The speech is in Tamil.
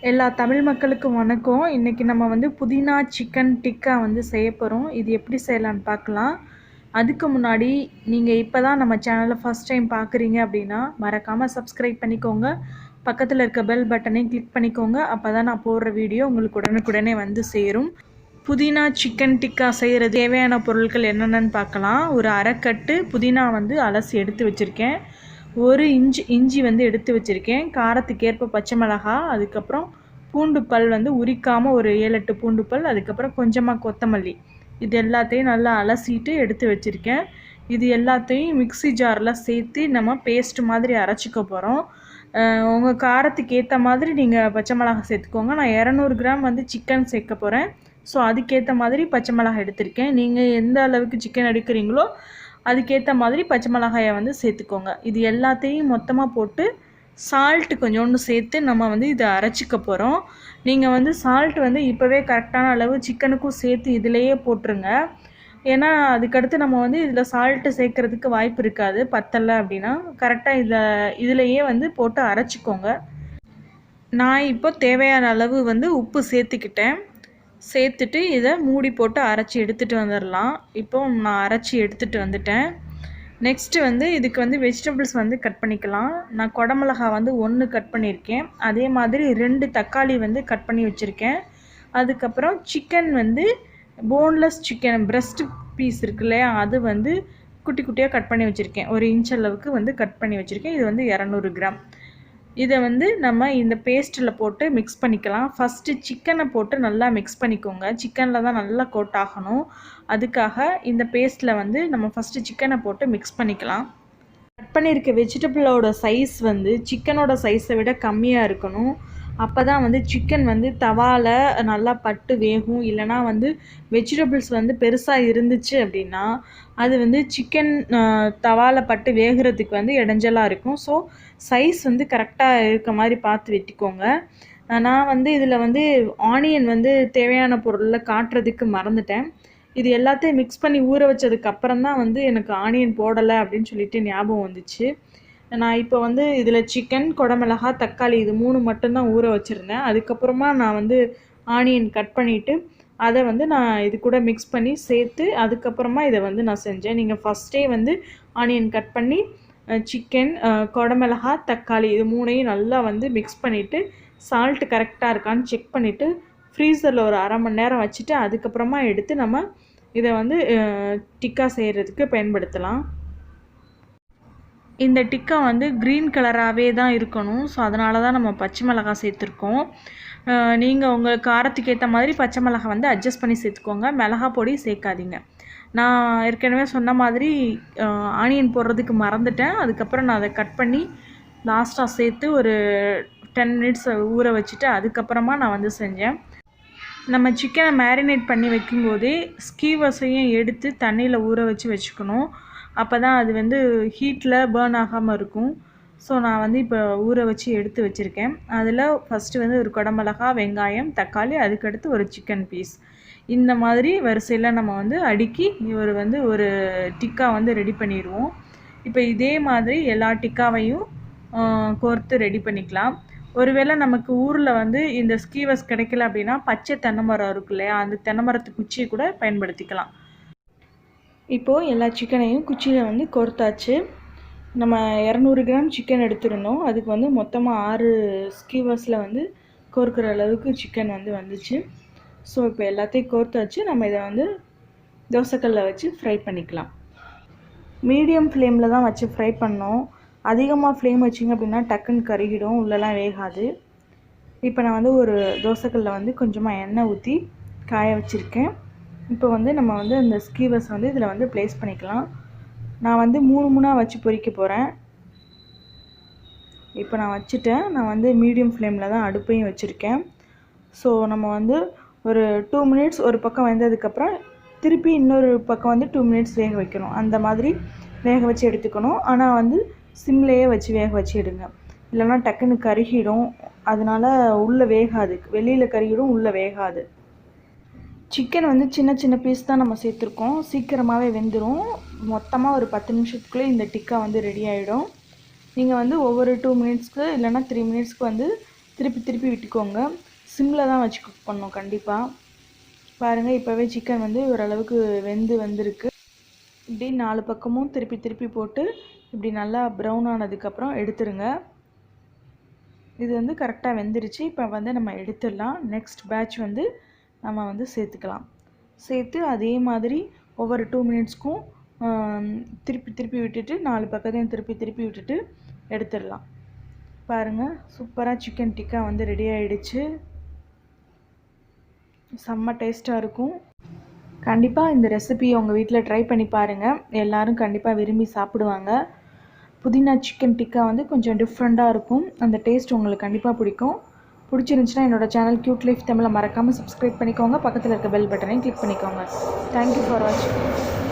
எல்லா தமிழ் மக்களுக்கும் வணக்கம். இன்றைக்கி நம்ம வந்து புதினா சிக்கன் டிக்கா வந்து செய்ய போகிறோம். இது எப்படி செய்யலான்னு பார்க்கலாம். அதுக்கு முன்னாடி நீங்கள் இப்போ தான் நம்ம சேனலை ஃபஸ்ட் டைம் பார்க்குறீங்க அப்படின்னா மறக்காமல் சப்ஸ்கிரைப் பண்ணிக்கோங்க. பக்கத்தில் இருக்க பெல் பட்டனையும் கிளிக் பண்ணிக்கோங்க. அப்போ தான் நான் போடுற வீடியோ உங்களுக்கு உடனுக்குடனே வந்து சேரும். புதினா சிக்கன் டிக்கா செய்கிறது தேவையான பொருட்கள் என்னென்னு பார்க்கலாம். ஒரு அரைக்கட்டு புதினா வந்து அலசி எடுத்து வச்சுருக்கேன். ஒரு இஞ்சி வந்து எடுத்து வச்சுருக்கேன். காரத்துக்கு ஏற்ப பச்சை மிளகாய், அதுக்கப்புறம் பூண்டு பல் வந்து உரிக்காமல் ஒரு 7-8 பூண்டு பல், அதுக்கப்புறம் கொஞ்சமாக கொத்தமல்லி, இது எல்லாத்தையும் நல்லா அலசிட்டு எடுத்து வச்சுருக்கேன். இது எல்லாத்தையும் மிக்ஸி ஜாரில் சேர்த்து நம்ம பேஸ்ட் மாதிரி அரைச்சிக்க போகிறோம். உங்கள் காரத்துக்கு ஏற்ற மாதிரி நீங்கள் பச்சை மிளகாய் சேர்த்துக்கோங்க. நான் 200 கிராம் வந்து சிக்கன் சேர்க்க போகிறேன். ஸோ அதுக்கேற்ற மாதிரி பச்சை மிளகாய் எடுத்திருக்கேன். நீங்கள் எந்த அளவுக்கு சிக்கன் எடுக்கிறீங்களோ அதுக்கேற்ற மாதிரி பச்சை மிளகாயை வந்து சேர்த்துக்கோங்க. இது எல்லாத்தையும் மொத்தமாக போட்டு சால்ட்டு கொஞ்சோண்டு சேர்த்து நம்ம வந்து இதை அரைச்சிக்க போகிறோம். நீங்கள் வந்து சால்ட் வந்து இப்போவே கரெக்டான அளவு சிக்கனுக்கும் சேர்த்து இதிலையே போட்டுருங்க. ஏன்னா அதுக்கடுத்து நம்ம வந்து இதில் சால்ட்டு சேர்க்குறதுக்கு வாய்ப்பு இருக்காது. பத்தலை அப்படின்னா கரெக்டாக இதிலையே வந்து போட்டு அரைச்சிக்கோங்க. நான் இப்போ தேவையான அளவு வந்து உப்பு சேர்த்துட்டு இதை மூடி போட்டு அரைச்சி எடுத்துகிட்டு வந்துடலாம். இப்போ நான் அரைச்சி எடுத்துகிட்டு வந்துட்டேன். நெக்ஸ்ட்டு வந்து இதுக்கு வந்து வெஜிடபிள்ஸ் வந்து கட் பண்ணிக்கலாம். நான் குடமிளகாய் வந்து 1 கட் பண்ணியிருக்கேன். அதே மாதிரி 2 தக்காளி வந்து கட் பண்ணி வச்சுருக்கேன். அதுக்கப்புறம் சிக்கன் வந்து போன்லெஸ் சிக்கன் பிரெஸ்ட் பீஸ் இருக்கு இல்லையா, அது வந்து குட்டி குட்டியாக கட் பண்ணி வச்சுருக்கேன். 1 இன்ச் அளவுக்கு வந்து கட் பண்ணி வச்சுருக்கேன். இது வந்து 200 கிராம். இதை வந்து நம்ம இந்த பேஸ்ட்டில் போட்டு மிக்ஸ் பண்ணிக்கலாம். ஃபஸ்ட்டு சிக்கனை போட்டு நல்லா மிக்ஸ் பண்ணிக்கோங்க. சிக்கனில் தான் நல்லா கோட் ஆகணும். அதுக்காக இந்த பேஸ்ட்டில் வந்து நம்ம ஃபஸ்ட்டு சிக்கனை போட்டு மிக்ஸ் பண்ணிக்கலாம். கட் பண்ணியிருக்க வெஜிடபிளோட சைஸ் வந்து சிக்கனோட சைஸை விட கம்மியாக இருக்கணும். அப்போ தான் வந்து சிக்கன் வந்து தவாவில் நல்லா பட்டு வேகும். இல்லைனா வந்து வெஜிடபிள்ஸ் வந்து பெருசாக இருந்துச்சு அப்படின்னா அது வந்து சிக்கன் தவாவில் பட்டு வேகிறதுக்கு வந்து இடைஞ்சலாக இருக்கும். ஸோ சைஸ் வந்து கரெக்டாக இருக்க மாதிரி பார்த்து வெட்டிக்கோங்க. நான் வந்து இதில் வந்து ஆனியன் வந்து தேவையான பொருளில் காட்டுறதுக்கு மறந்துட்டேன். இது எல்லாத்தையும் மிக்ஸ் பண்ணி ஊற வச்சதுக்கப்புறம் தான் வந்து எனக்கு ஆனியன் போடலை அப்படின்னு சொல்லிட்டு ஞாபகம் வந்துச்சு. நான் இப்போ வந்து இதில் சிக்கன், குடமிளகாய், தக்காளி இது 3 மட்டும்தான் ஊற வச்சுருந்தேன். அதுக்கப்புறமா நான் வந்து ஆனியன் கட் பண்ணிவிட்டு அதை வந்து நான் இது கூட மிக்ஸ் பண்ணி சேர்த்து அதுக்கப்புறமா இதை வந்து நான் செஞ்சேன். நீங்கள் ஃபஸ்ட்டே வந்து ஆனியன் கட் பண்ணி சிக்கன், குடமிளகாய், தக்காளி இது 3ஐயும் நல்லா வந்து மிக்ஸ் பண்ணிவிட்டு சால்ட்டு கரெக்டாக இருக்கான்னு செக் பண்ணிவிட்டு ஃப்ரீசரில் ஒரு 1/2 மணி நேரம் வச்சுட்டு அதுக்கப்புறமா எடுத்து நம்ம இதை வந்து டிக்கா செய்கிறதுக்கு பயன்படுத்தலாம். இந்த டிக்கா வந்து க்ரீன் கலராகவே தான் இருக்கணும். ஸோ அதனால தான் நம்ம பச்சை மிளகாய் சேர்த்துருக்கோம். நீங்கள் உங்கள் காரத்துக்கு ஏற்ற மாதிரி பச்சை மிளகாய் வந்து அட்ஜஸ்ட் பண்ணி சேர்த்துக்கோங்க. மிளகாய் பொடி சேர்க்காதீங்க. நான் ஏற்கனவே சொன்ன மாதிரி ஆனியன் போடுறதுக்கு மறந்துட்டேன். அதுக்கப்புறம் நான் அதை கட் பண்ணி லாஸ்ட்டாக சேர்த்து ஒரு 10 மினிட்ஸ் ஊற வச்சுட்டு அதுக்கப்புறமா நான் வந்து செஞ்சேன். நம்ம சிக்கனை மேரினேட் பண்ணி வைக்கும்போதே ஸ்கீவர்ஸையும் எடுத்து தண்ணியில் ஊற வச்சுக்கணும். அப்போ தான் அது வந்து ஹீட்டில் பேர்ன் ஆகாமல் இருக்கும். ஸோ நான் வந்து இப்போ ஊற வச்சு எடுத்து வச்சுருக்கேன். அதில் ஃபஸ்ட்டு வந்து ஒரு குடமிளகாய், வெங்காயம், தக்காளி, அதுக்கடுத்து ஒரு சிக்கன் பீஸ், இந்த மாதிரி வரிசையில் நம்ம வந்து அடுக்கி ஒரு டிக்கா வந்து ரெடி பண்ணிடுவோம். இப்போ இதே மாதிரி எல்லா டிக்காவையும் கோர்த்து ரெடி பண்ணிக்கலாம். ஒருவேளை நமக்கு ஊரில் வந்து இந்த ஸ்கீவர்ஸ் கிடைக்கல அப்படின்னா பச்சை தென்னை மரம் இருக்கு இல்லையா, அந்த தென்னை மரத்து குச்சியை கூட பயன்படுத்திக்கலாம். இப்போது எல்லா சிக்கனையும் குச்சியில் வந்து கோர்த்தாச்சு. நம்ம 200 கிராம் சிக்கன் எடுத்துருந்தோம். அதுக்கு வந்து மொத்தமாக 6 ஸ்கீவர்ஸில் வந்து கோர்க்குற அளவுக்கு சிக்கன் வந்து வந்துச்சு. ஸோ இப்போ எல்லாத்தையும் கோர்த்தாச்சு. நம்ம இதை வந்து தோசைக்கல்லில் வச்சு ஃப்ரை பண்ணிக்கலாம். மீடியம் ஃப்ளேமில் தான் வச்சு ஃப்ரை பண்ணோம். அதிகமாக ஃப்ளேம் வச்சிங்க அப்படின்னா டக்குன்னு கருகிடும், உள்ளெல்லாம் வேகாது. இப்போ நான் வந்து ஒரு தோசைக்கல்லில் வந்து கொஞ்சமாக எண்ணெய் ஊற்றி காய வச்சுருக்கேன். இப்போ வந்து நம்ம வந்து அந்த ஸ்கீவர்ஸ் வந்து இதில் வந்து ப்ளேஸ் பண்ணிக்கலாம். நான் வந்து 3 வச்சு பொரிக்க போகிறேன். இப்போ நான் வச்சுட்டேன். நான் வந்து மீடியம் ஃப்ளேமில் தான் அடுப்பையும் வச்சுருக்கேன். ஸோ நம்ம வந்து ஒரு 2 மினிட்ஸ் ஒரு பக்கம் வெந்ததுக்கப்புறம் திருப்பி இன்னொரு பக்கம் வந்து 2 மினிட்ஸ் வேக வைக்கணும். அந்த மாதிரி வேக வச்சு எடுத்துக்கணும். ஆனால் வந்து சிம்லேயே வச்சு வேக வச்சு எடுங்க, இல்லைனா டக்குன்னு கருகிடும். அதனால் உள்ளே வேகாது, வெளியில் கருகிடும், உள்ளே வேகாது. சிக்கன் வந்து சின்ன சின்ன பீஸ் தான் நம்ம சேர்த்துருக்கோம். சீக்கிரமாகவே வெந்துடும். மொத்தமாக ஒரு 10 நிமிஷத்துக்குள்ளே இந்த டிக்கா வந்து ரெடி ஆகிடும். நீங்கள் வந்து ஒவ்வொரு 2 மினிட்ஸ்க்கு இல்லைனா 3 மினிட்ஸ்க்கு வந்து திருப்பி திருப்பி விட்டுக்கோங்க. சிம்மில் தான் வச்சு குக் பண்ணணும் கண்டிப்பாக. பாருங்கள், இப்போவே சிக்கன் வந்து ஓரளவுக்கு வெந்து வந்திருக்கு. இப்படி 4 பக்கமும் திருப்பி திருப்பி போட்டு இப்படி நல்லா ப்ரௌன் ஆனதுக்கப்புறம் எடுத்துருங்க. இது வந்து கரெக்டாக வெந்துருச்சு. இப்போ வந்து நம்ம எடுத்துடலாம். நெக்ஸ்ட் பேட்ச் வந்து நம்ம வந்து சேர்த்து அதே மாதிரி ஒவ்வொரு 2 மினிட்ஸ்க்கும் திருப்பி திருப்பி விட்டுட்டு 4 பக்கத்தையும் திருப்பி திருப்பி விட்டுட்டு எடுத்துடலாம். பாருங்கள், சூப்பராக சிக்கன் டிக்கா வந்து ரெடி ஆகிடுச்சு. செம்ம டேஸ்ட்டாக இருக்கும். கண்டிப்பாக இந்த ரெசிபி உங்கள் வீட்டில் ட்ரை பண்ணி பாருங்கள். எல்லோரும் கண்டிப்பாக விரும்பி சாப்பிடுவாங்க. புதினா சிக்கன் டிக்கா வந்து கொஞ்சம் டிஃப்ரெண்ட்டாக இருக்கும். அந்த டேஸ்ட் உங்களுக்கு கண்டிப்பாக பிடிக்கும். பிடிச்சிருந்துச்சுன்னா என்னோடய சேனல் க்யூட் லைஃப் தமிழை மறக்காமல் சப்ஸ்கிரைப் பண்ணிக்கோங்க. பக்கத்தில் இருக்க பெல் பட்டனையும் கிளிக் பண்ணிக்கோங்க. தேங்க்யூ ஃபார் வாட்சிங்.